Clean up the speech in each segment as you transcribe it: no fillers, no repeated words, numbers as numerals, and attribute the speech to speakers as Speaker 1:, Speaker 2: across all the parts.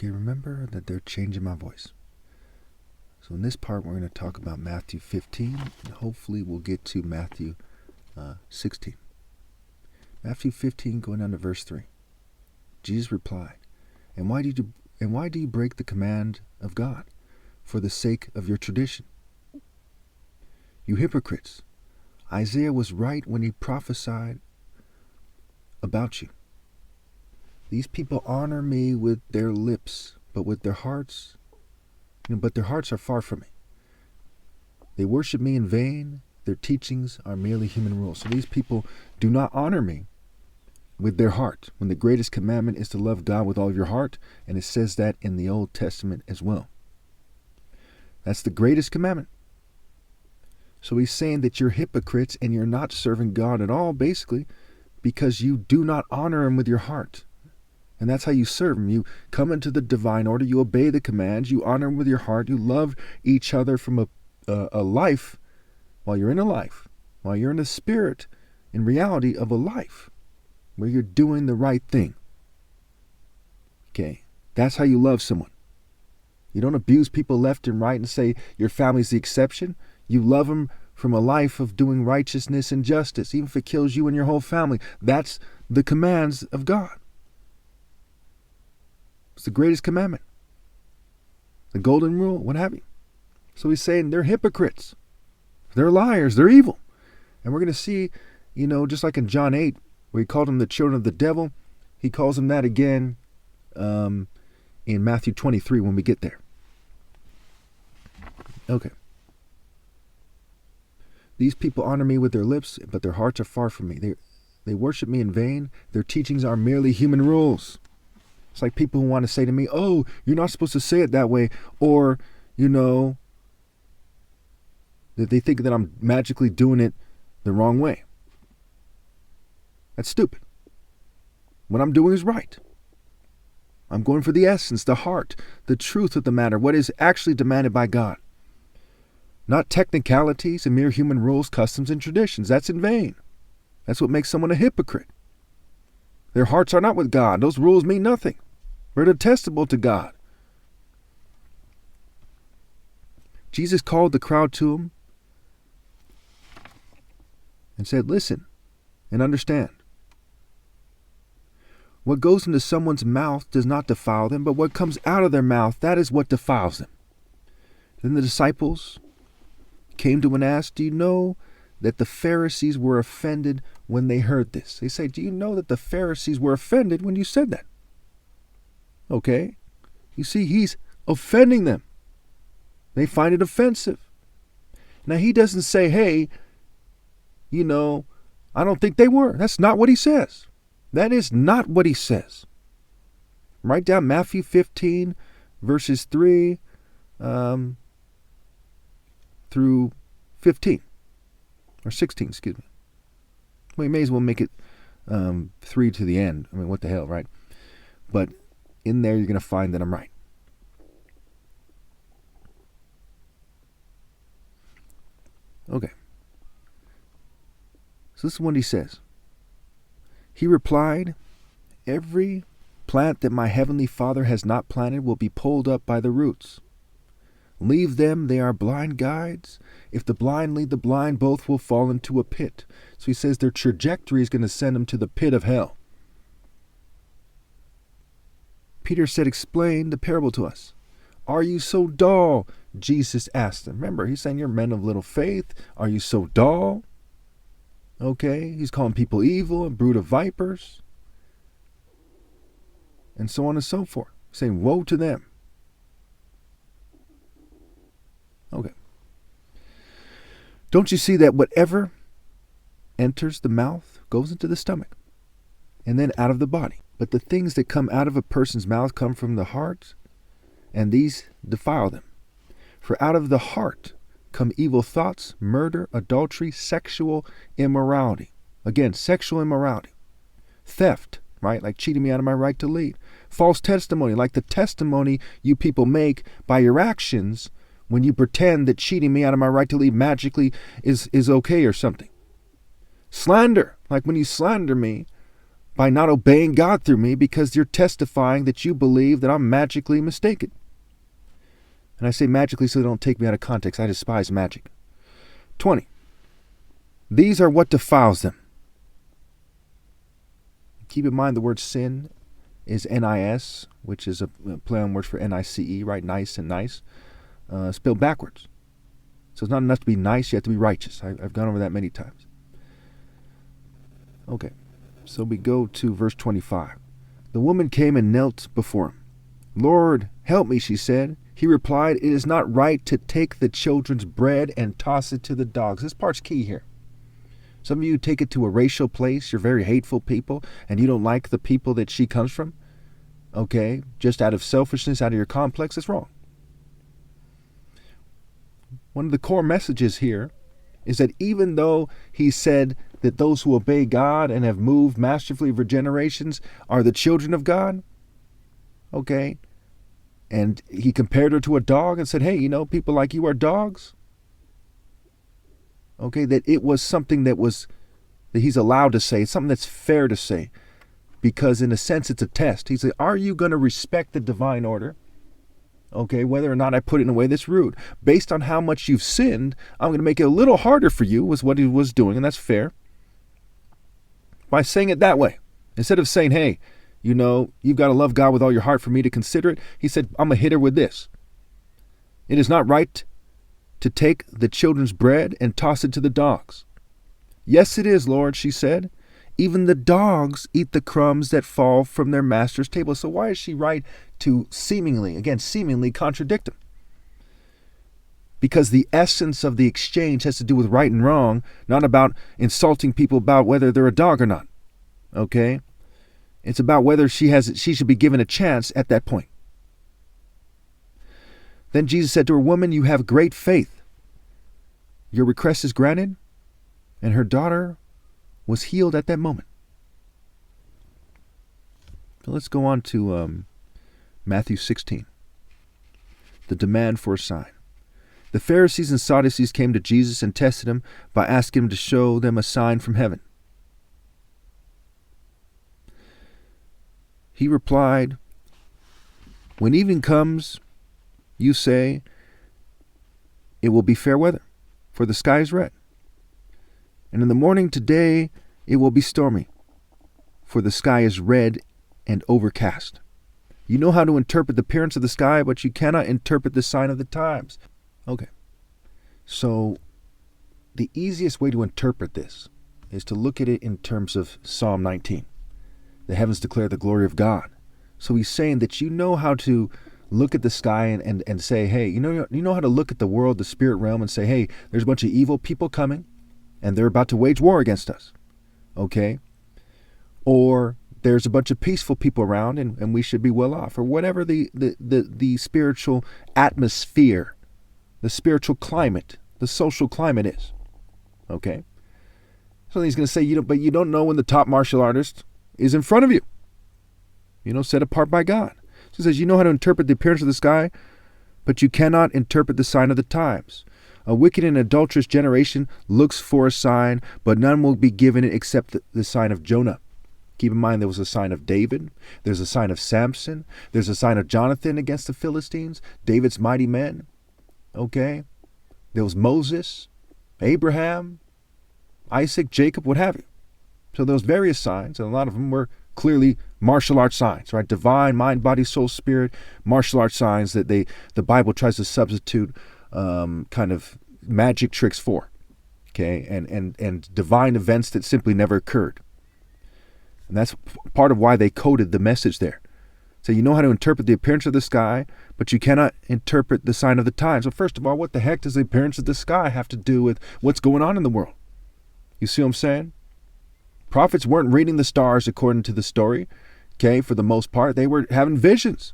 Speaker 1: Okay, remember that they're changing my voice. So in this part, we're going to talk about Matthew 15, and hopefully we'll get to Matthew 16. Matthew 15, going down to verse 3. Jesus replied, And why do you break the command of God for the sake of your tradition? You hypocrites! Isaiah was right when he prophesied about you. These people honor me with their lips, but their hearts are far from me. They worship me in vain. Their teachings are merely human rules. So these people do not honor me with their heart, when the greatest commandment is to love God with all of your heart, and it says that in the Old Testament as well. That's the greatest commandment. So he's saying that you're hypocrites and you're not serving God at all, basically, because you do not honor him with your heart. And that's how you serve him. You come into the divine order, you obey the commands, you honor him with your heart, you love each other from a life, while you're in a life, while you're in the spirit, in reality of a life, where you're doing the right thing. Okay, that's how you love someone. You don't abuse people left and right and say your family's the exception. You love them from a life of doing righteousness and justice, even if it kills you and your whole family. That's the commands of God. It's the greatest commandment. The golden rule, what have you. So he's saying they're hypocrites. They're liars. They're evil. And we're going to see, just like in John 8, where he called them the children of the devil, he calls them that again in Matthew 23 when we get there. Okay. These people honor me with their lips, but their hearts are far from me. They worship me in vain. Their teachings are merely human rules. It's like people who want to say to me, oh, you're not supposed to say it that way. Or, that they think that I'm magically doing it the wrong way. That's stupid. What I'm doing is right. I'm going for the essence, the heart, the truth of the matter, what is actually demanded by God. Not technicalities and mere human rules, customs, and traditions. That's in vain. That's what makes someone a hypocrite. Their hearts are not with God. Those rules mean nothing. They're detestable to God. Jesus called the crowd to him and said, listen and understand. What goes into someone's mouth does not defile them, but what comes out of their mouth, that is what defiles them. Then the disciples came to him and asked, do you know that the Pharisees were offended when they heard this? They say, do you know that the Pharisees were offended when you said that? Okay. You see, he's offending them. They find it offensive. Now, he doesn't say, hey, I don't think they were. That's not what he says. That is not what he says. Write down Matthew 15, verses 3 through 15. Or 16, excuse me. Well, you may as well make it 3 to the end. I mean, what the hell, right? But in there, you're going to find that I'm right. Okay. So this is what he says. He replied, every plant that my heavenly Father has not planted will be pulled up by the roots. Leave them, they are blind guides. If the blind lead the blind, both will fall into a pit. So he says their trajectory is going to send them to the pit of hell. Peter said, explain the parable to us. Are you so dull? Jesus asked them. Remember, he's saying you're men of little faith. Are you so dull? Okay, he's calling people evil and brood of vipers. And so on and so forth. He's saying, woe to them. Okay. Don't you see that whatever enters the mouth goes into the stomach and then out of the body? But the things that come out of a person's mouth come from the heart, and these defile them. For out of the heart come evil thoughts, murder, adultery, sexual immorality. Again, sexual immorality. Theft, right? Like cheating me out of my right to lead. False testimony, like the testimony you people make by your actions when you pretend that cheating me out of my right to lead magically is okay or something. Slander, like when you slander me by not obeying God through me because you're testifying that you believe that I'm magically mistaken. And I say magically so they don't take me out of context. I despise magic. 20. These are what defiles them. Keep in mind the word sin is N-I-S, which is a play on words for N-I-C-E, right? Nice and nice, spelled backwards. So it's not enough to be nice, you have to be righteous. I've gone over that many times. Okay, so we go to verse 25. The woman came and knelt before him. Lord, help me, she said. He replied, it is not right to take the children's bread and toss it to the dogs. This part's key here. Some of you take it to a racial place. You're very hateful people, and you don't like the people that she comes from. Okay, just out of selfishness, out of your complex, it's wrong. One of the core messages here is that even though he said that those who obey God and have moved masterfully for generations are the children of God, okay, and he compared her to a dog and said, hey, you know, people like you are dogs. Okay, that it was something that he's allowed to say, something that's fair to say, because in a sense it's a test. He said, are you going to respect the divine order? Okay, whether or not I put it in a way that's rude. Based on how much you've sinned, I'm going to make it a little harder for you, was what he was doing, and that's fair. By saying it that way, instead of saying, hey, you know, you've got to love God with all your heart for me to consider it, he said, I'm going to hit her with this. It is not right to take the children's bread and toss it to the dogs. Yes, it is, Lord, she said. Even the dogs eat the crumbs that fall from their master's table. So why is she right to seemingly contradict him? Because the essence of the exchange has to do with right and wrong, not about insulting people about whether they're a dog or not. Okay? It's about whether she should be given a chance at that point. Then Jesus said to her, woman, you have great faith. Your request is granted. And her daughter was healed at that moment. So let's go on to Matthew 16. The demand for a sign. The Pharisees and Sadducees came to Jesus and tested him by asking him to show them a sign from heaven. He replied, when evening comes, you say, it will be fair weather, for the sky is red. And in the morning today, it will be stormy, for the sky is red and overcast. You know how to interpret the appearance of the sky, but you cannot interpret the sign of the times. Okay, so the easiest way to interpret this is to look at it in terms of Psalm 19. The heavens declare the glory of God. So he's saying that you know how to look at the sky and say, hey, you know how to look at the world, the spirit realm, and say, hey, there's a bunch of evil people coming, and they're about to wage war against us. Okay? Or there's a bunch of peaceful people around, and we should be well off, or whatever the spiritual atmosphere, the spiritual climate, the social climate is. Okay? So he's going to say, but you don't know when the top martial artist is in front of you. Set apart by God. So he says, you know how to interpret the appearance of the sky, but you cannot interpret the sign of the times. A wicked and adulterous generation looks for a sign, but none will be given it except the sign of Jonah. Keep in mind there was a sign of David. There's a sign of Samson. There's a sign of Jonathan against the Philistines. David's mighty men. Okay? There was Moses, Abraham, Isaac, Jacob, what have you. So those various signs, and a lot of them were clearly martial arts signs, right? Divine, mind, body, soul, spirit, martial arts signs that the Bible tries to substitute kind of magic tricks for, okay? And divine events that simply never occurred. And that's part of why they coded the message there. So you know how to interpret the appearance of the sky, but you cannot interpret the sign of the times. So first of all, what the heck does the appearance of the sky have to do with what's going on in the world? You see what I'm saying? Prophets weren't reading the stars according to the story, okay, for the most part. They were having visions.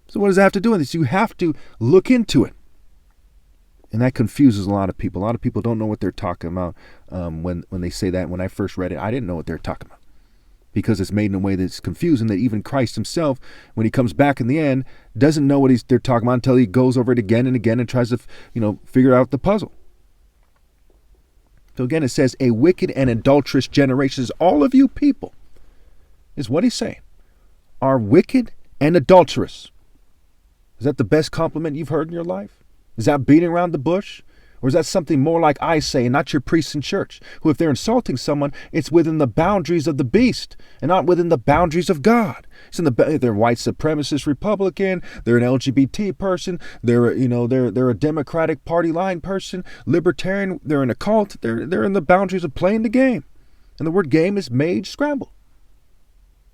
Speaker 1: So what does that have to do with this? You have to look into it. And that confuses a lot of people. A lot of people don't know what they're talking about when they say that. When I first read it, I didn't know what they're talking about, because it's made in a way that's confusing, that even Christ himself, when he comes back in the end, doesn't know what they're talking about until he goes over it again and again and tries to, figure out the puzzle. So again, it says, a wicked and adulterous generation is all of you people. is what he's saying, are wicked and adulterous. Is that the best compliment you've heard in your life? Is that beating around the bush? Or is that something more like I say, and not your priest in church, who if they're insulting someone, it's within the boundaries of the beast and not within the boundaries of God? It's they're white supremacist Republican, they're an LGBT person, they're a Democratic Party line person, libertarian, they're in a cult, they're in the boundaries of playing the game. And the word game is made scramble.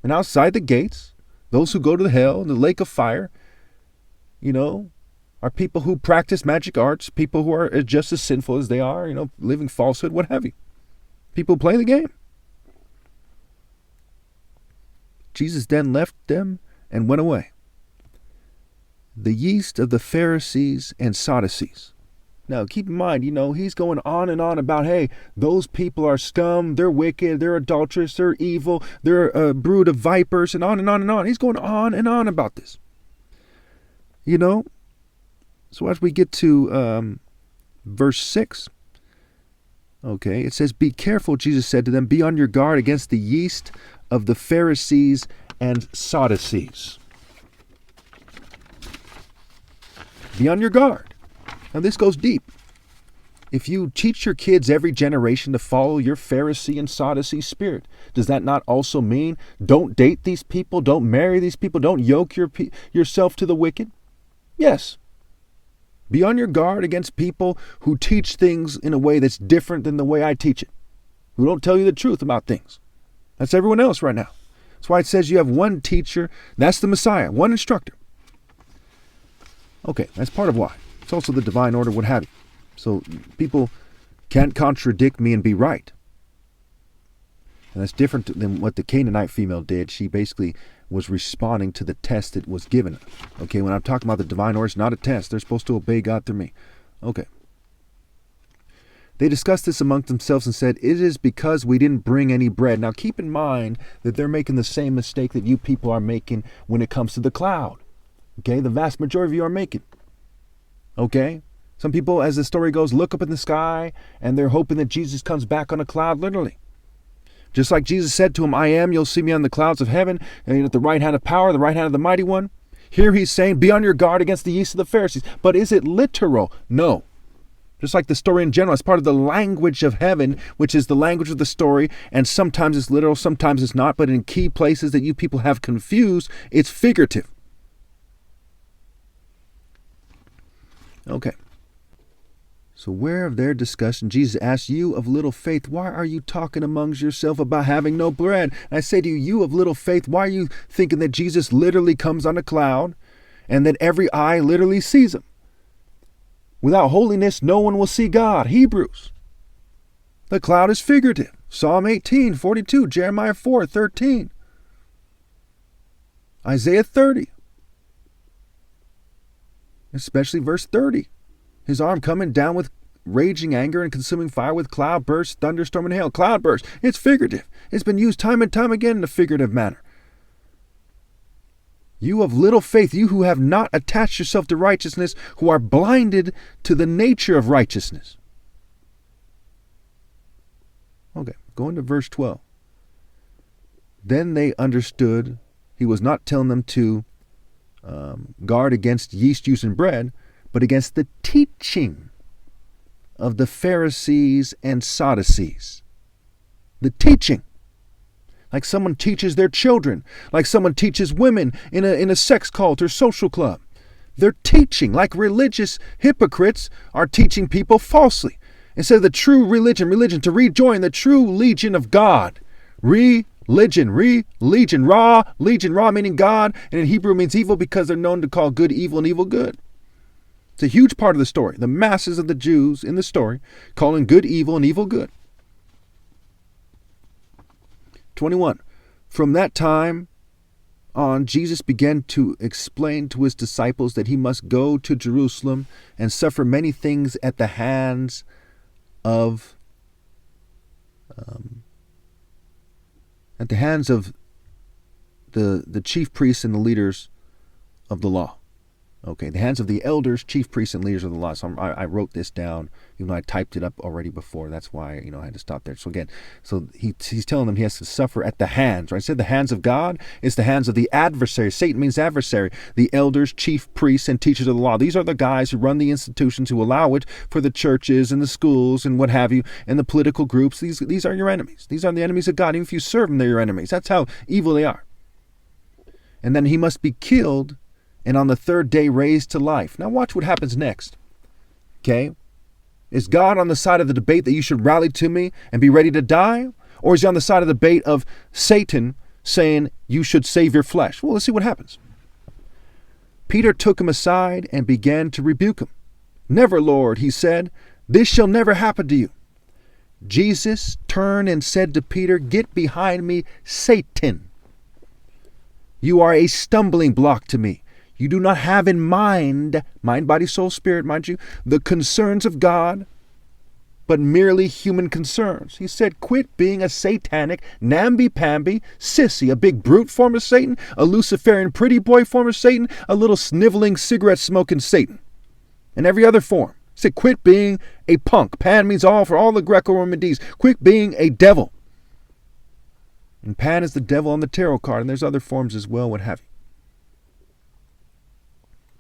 Speaker 1: And outside the gates, those who go to the hell and the lake of fire, are people who practice magic arts, people who are just as sinful as they are, living falsehood, what have you. People play the game. Jesus then left them and went away. The yeast of the Pharisees and Sadducees. Now, keep in mind, he's going on and on about, hey, those people are scum, they're wicked, they're adulterous, they're evil, they're a brood of vipers, and on and on and on. He's going on and on about this. So as we get to verse 6, okay, it says, be careful, Jesus said to them, be on your guard against the yeast of the Pharisees and Sadducees. Be on your guard. Now this goes deep. If you teach your kids every generation to follow your Pharisee and Sadducee spirit, does that not also mean don't date these people, don't marry these people, don't yoke yourself to the wicked? Yes. Be on your guard against people who teach things in a way that's different than the way I teach it, who don't tell you the truth about things. That's everyone else right now. That's why it says you have one teacher, that's the Messiah, one instructor. Okay, that's part of why. It's also the divine order, what have you. So people can't contradict me and be right. And that's different than what the Canaanite female did. She basically was responding to the test that was given. Okay, when I'm talking about the divine order, it's not a test. They're supposed to obey God through me. Okay. They discussed this among themselves and said, it is because we didn't bring any bread. Now keep in mind that they're making the same mistake that you people are making when it comes to the cloud. Okay, the vast majority of you are making. Okay? Some people, as the story goes, look up in the sky and they're hoping that Jesus comes back on a cloud, literally. Just like Jesus said to him, I am, you'll see me on the clouds of heaven, and at the right hand of power, the right hand of the mighty one. Here he's saying, be on your guard against the yeast of the Pharisees. But is it literal? No. Just like the story in general, it's part of the language of heaven, which is the language of the story, and sometimes it's literal, sometimes it's not, but in key places that you people have confused, it's figurative. Okay. So where of their discussion, Jesus asked, you of little faith, why are you talking amongst yourself about having no bread? And I say to you, you of little faith, why are you thinking that Jesus literally comes on a cloud and that every eye literally sees him? Without holiness, no one will see God. Hebrews. The cloud is figurative. Psalm 18:42, Jeremiah 4:13, Isaiah 30, especially verse 30. His arm coming down with raging anger and consuming fire with cloud bursts, thunderstorm, and hail. Cloud burst. It's figurative. It's been used time and time again in a figurative manner. You of little faith, you who have not attached yourself to righteousness, who are blinded to the nature of righteousness. Okay, going to verse 12. Then they understood he was not telling them to guard against yeast use in bread, but against the teaching of the Pharisees and Sadducees. The teaching. Like someone teaches their children, like someone teaches women in a sex cult or social club. They're teaching, like religious hypocrites are teaching people falsely. Instead of the true religion, to rejoin the true legion of God. Religion, ra, legion, ra meaning God, and in Hebrew means evil because they're known to call good evil and evil good. It's a huge part of the story. The masses of the Jews in the story calling good evil and evil good. 21. From that time on, Jesus began to explain to his disciples that he must go to Jerusalem and suffer many things at the hands of the chief priests and the leaders of the law. Okay, the hands of the elders, chief priests, and leaders of the law. So I wrote this down, even though I typed it up already before. That's why, I had to stop there. So again, he's telling them he has to suffer at the hands, right? I said the hands of God is the hands of the adversary. Satan means adversary. The elders, chief priests, and teachers of the law. These are the guys who run the institutions, who allow it for the churches and the schools and what have you, and the political groups. These are your enemies. These are the enemies of God. Even if you serve them, they're your enemies. That's how evil they are. And then he must be killed and on the third day raised to life. Now watch what happens next. Okay? Is God on the side of the debate that you should rally to me and be ready to die? Or is he on the side of the debate of Satan saying you should save your flesh? Well, let's see what happens. Peter took him aside and began to rebuke him. Never, Lord, he said, this shall never happen to you. Jesus turned and said to Peter, get behind me, Satan. You are a stumbling block to me. You do not have in mind, body, soul, spirit, mind you, the concerns of God, but merely human concerns. He said, quit being a satanic, namby-pamby, sissy, a big brute form of Satan, a Luciferian pretty boy form of Satan, a little sniveling, cigarette-smoking Satan, and every other form. He said, quit being a punk. Pan means all for all the Greco-Roman deeds. Quit being a devil. And Pan is the devil on the tarot card, and there's other forms as well, what have you.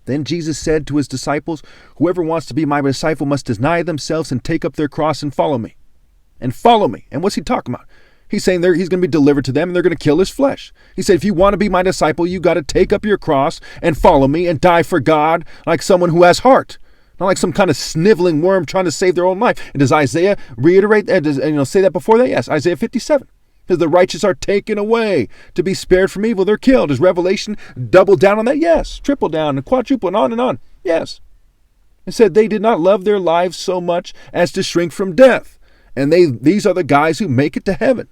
Speaker 1: Then Jesus said to his disciples, whoever wants to be my disciple must deny themselves and take up their cross and follow me. And follow me. And what's he talking about? He's saying he's going to be delivered to them and they're going to kill his flesh. He said, if you want to be my disciple, you got to take up your cross and follow me and die for God like someone who has heart. Not like some kind of sniveling worm trying to save their own life. And does Isaiah reiterate that? Say that before that? Yes, Isaiah 57. Because the righteous are taken away to be spared from evil. They're killed. Does Revelation double down on that? Yes. Triple down and quadruple and on and on. Yes. It said they did not love their lives so much as to shrink from death. And these are the guys who make it to heaven.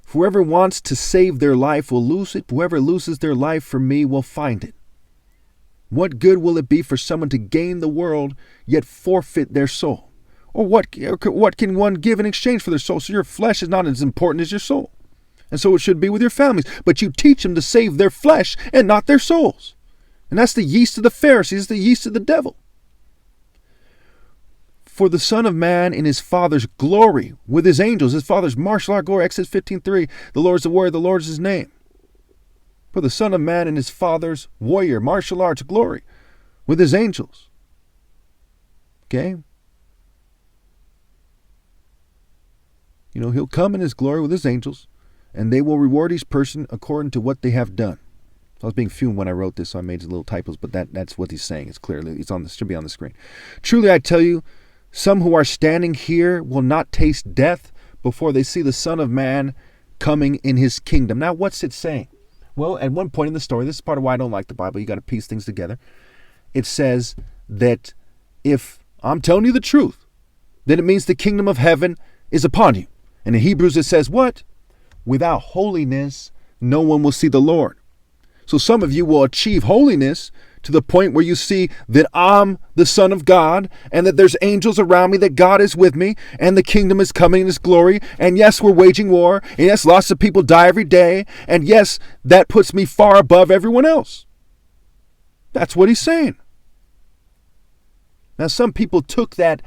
Speaker 1: Whoever wants to save their life will lose it. Whoever loses their life for me will find it. What good will it be for someone to gain the world yet forfeit their soul? Or what can one give in exchange for their soul? So your flesh is not as important as your soul. And so it should be with your families. But you teach them to save their flesh and not their souls. And that's the yeast of the Pharisees, the yeast of the devil. For the Son of Man in his Father's glory with his angels, his Father's martial art glory, Exodus 15:3, the Lord is the warrior, the Lord is his name. For the Son of Man in his Father's warrior, martial arts glory with his angels. Okay? He'll come in his glory with his angels, and they will reward each person according to what they have done. I was being fumed when I wrote this, so I made little typos, but that's what he's saying. It's clearly, should be on the screen. Truly I tell you, some who are standing here will not taste death before they see the Son of Man coming in his kingdom. Now, what's it saying? Well, at one point in the story, this is part of why I don't like the Bible. You got to piece things together. It says that if I'm telling you the truth, then it means the kingdom of heaven is upon you. And in Hebrews it says what? Without holiness, no one will see the Lord. So some of you will achieve holiness to the point where you see that I'm the Son of God and that there's angels around me, that God is with me and the kingdom is coming in his glory. And yes, we're waging war. And yes, lots of people die every day. And yes, that puts me far above everyone else. That's what he's saying. Now, some people took that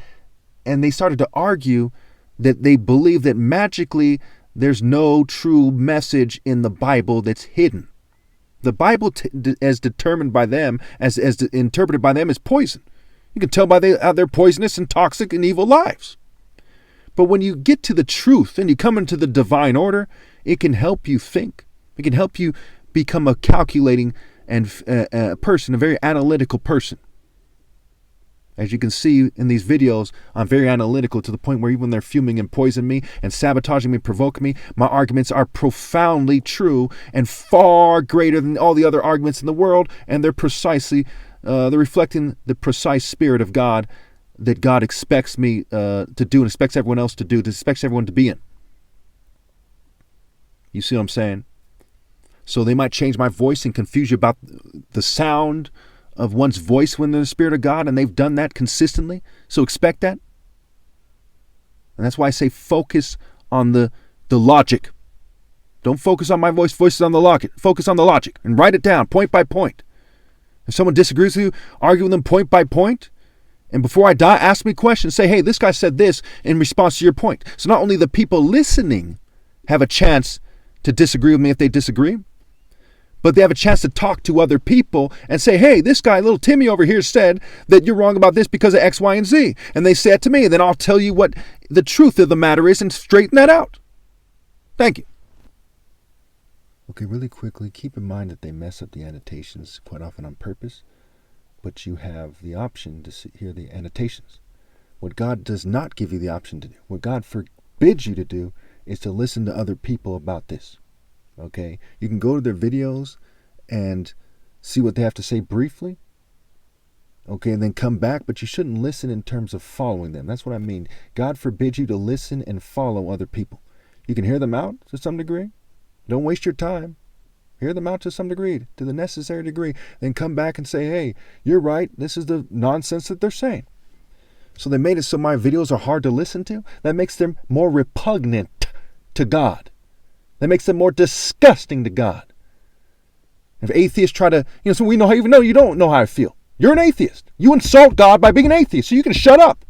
Speaker 1: and they started to argue that they believe that magically there's no true message in the Bible that's hidden. The Bible, as determined by them, as interpreted by them, is poison. You can tell by their poisonous and toxic and evil lives. But when you get to the truth and you come into the divine order, it can help you think. It can help you become a calculating and person, a very analytical person. As you can see in these videos, I'm very analytical to the point where even when they're fuming and poisoning me and sabotaging me, provoking me, my arguments are profoundly true and far greater than all the other arguments in the world. And they're they're reflecting the precise spirit of God that God expects me to do and expects everyone else to do, expects everyone to be in. You see what I'm saying? So they might change my voice and confuse you about the sound of one's voice when they're the Spirit of God, and they've done that consistently. So expect that. And that's why I say focus on the logic. Don't focus on my voice. Focus on the logic and write it down point by point. If someone disagrees with you, argue with them point by point. And before I die, ask me questions. Say, hey, this guy said this in response to your point. So not only the people listening have a chance to disagree with me if they disagree, but they have a chance to talk to other people and say, hey, this guy, little Timmy over here, said that you're wrong about this because of X, Y, and Z. And they say it to me. And then I'll tell you what the truth of the matter is and straighten that out. Thank you. Okay, really quickly, keep in mind that they mess up the annotations quite often on purpose, but you have the option to hear the annotations. What God does not give you the option to do, what God forbids you to do, is to listen to other people about this. Okay? You can go to their videos and see what they have to say briefly, okay, and then come back, but you shouldn't listen in terms of following them. That's what I mean. God forbids you to listen and follow other people. You can hear them out to some degree. Don't waste your time. Hear them out to some degree, to the necessary degree. Then come back and say, hey, you're right. This is the nonsense that they're saying. So they made it so my videos are hard to listen to. That makes them more repugnant to God. That makes them more disgusting to God. If atheists try to, so we know how, even though you don't know how I feel. You're an atheist. You insult God by being an atheist, so you can shut up.